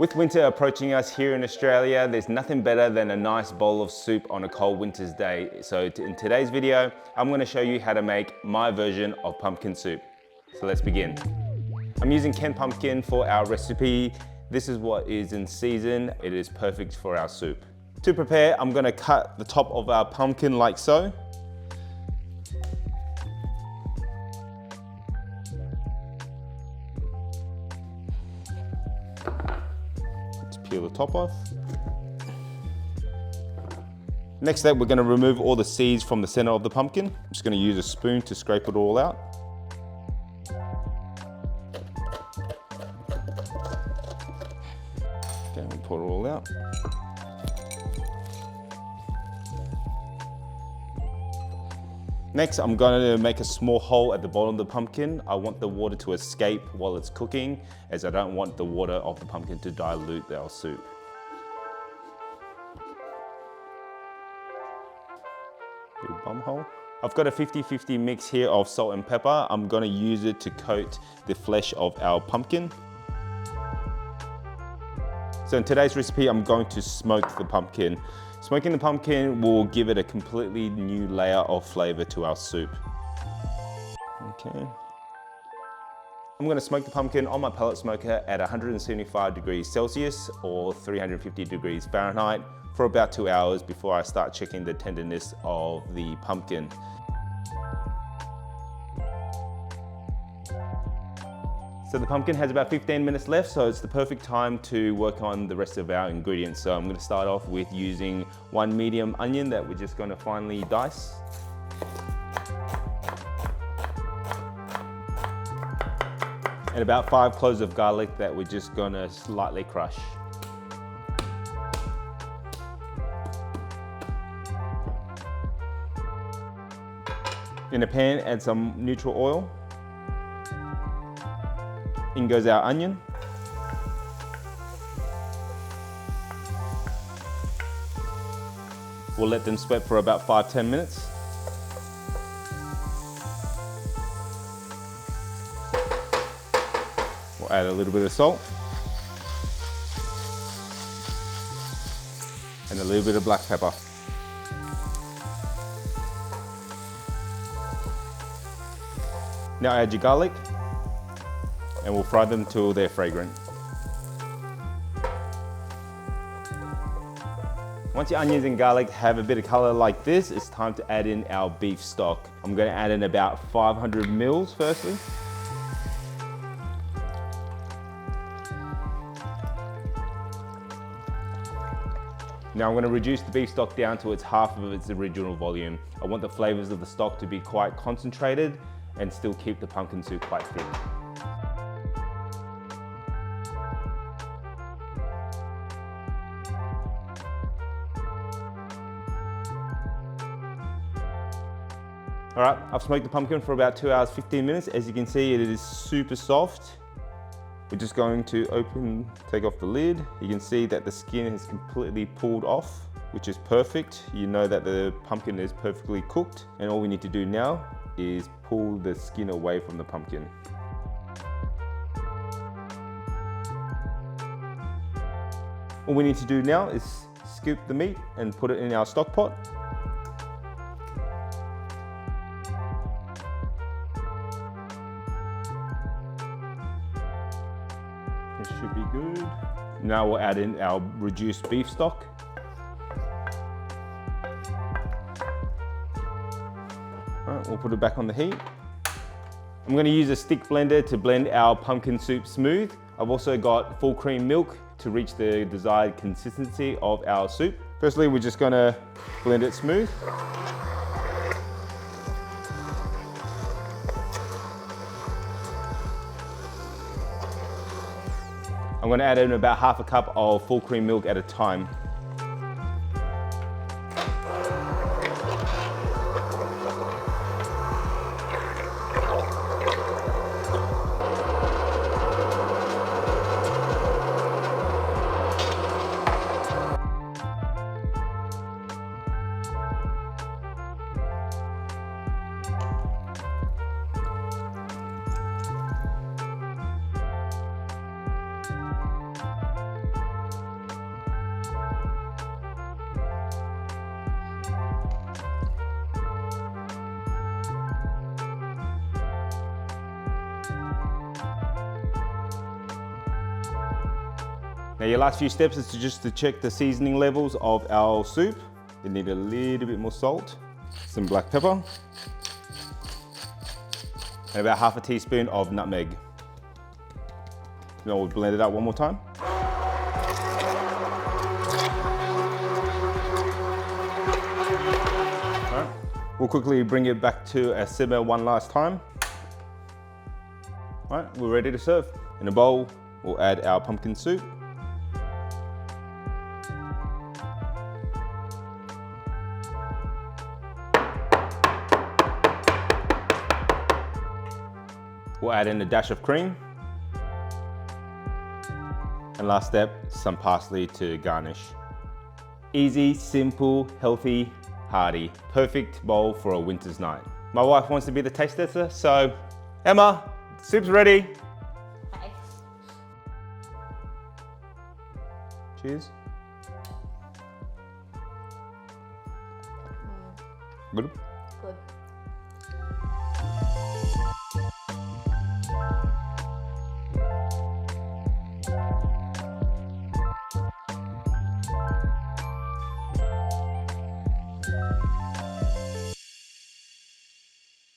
With winter approaching us here in Australia, there's nothing better than a nice bowl of soup on a cold winter's day. So in today's video, I'm going to show you how to make my version of pumpkin soup. So let's begin. I'm using canned pumpkin for our recipe. This is what is in season. It is perfect for our soup. To prepare, I'm going to cut the top of our pumpkin like so. Peel the top off. Next step, we're going to remove all the seeds from the center of the pumpkin. I'm just going to use a spoon to scrape it all out. Okay, we'll pull it all out. Next, I'm going to make a small hole at the bottom of the pumpkin. I want the water to escape while it's cooking, as I don't want the water of the pumpkin to dilute our soup. Little bum hole. I've got a 50-50 mix here of salt and pepper. I'm going to use it to coat the flesh of our pumpkin. So in today's recipe, I'm going to smoke the pumpkin. Smoking the pumpkin will give it a completely new layer of flavor to our soup. Okay. I'm going to smoke the pumpkin on my pellet smoker at 175 degrees Celsius or 350 degrees Fahrenheit for about 2 hours before I start checking the tenderness of the pumpkin. So the pumpkin has about 15 minutes left, so it's the perfect time to work on the rest of our ingredients. So I'm going to start off with using one medium onion that we're just going to finely dice. And about 5 cloves of garlic that we're just going to slightly crush. In a pan, add some neutral oil. In goes our onion. We'll let them sweat for about 5-10 minutes. We'll add a little bit of salt. And a little bit of black pepper. Now add your garlic. And we'll fry them till they're fragrant. Once your onions and garlic have a bit of color like this, it's time to add in our beef stock. I'm going to add in about 500 mils firstly. Now I'm going to reduce the beef stock down to half of its original volume. I want the flavors of the stock to be quite concentrated and still keep the pumpkin soup quite thick. All right, I've smoked the pumpkin for about 2 hours, 15 minutes. As you can see, it is super soft. We're just going to take off the lid. You can see that the skin has completely pulled off, which is perfect. You know that the pumpkin is perfectly cooked. And all we need to do now is pull the skin away from the pumpkin. All we need to do now is scoop the meat and put it in our stock pot. This should be good. Now we'll add in our reduced beef stock. All right, we'll put it back on the heat. I'm going to use a stick blender to blend our pumpkin soup smooth. I've also got full cream milk to reach the desired consistency of our soup. Firstly, we're just going to blend it smooth. I'm going to add in about half a cup of full cream milk at a time. Now your last few steps is just to check the seasoning levels of our soup. You need a little bit more salt, some black pepper, and about half a teaspoon of nutmeg. Now we'll blend it out one more time. All right. We'll quickly bring it back to a simmer one last time. All right, we're ready to serve. In a bowl, we'll add our pumpkin soup. We'll add in a dash of cream. And last step, some parsley to garnish. Easy, simple, healthy, hearty. Perfect bowl for a winter's night. My wife wants to be the taste tester, so Emma, soup's ready. Hi. Cheers. Good? Good.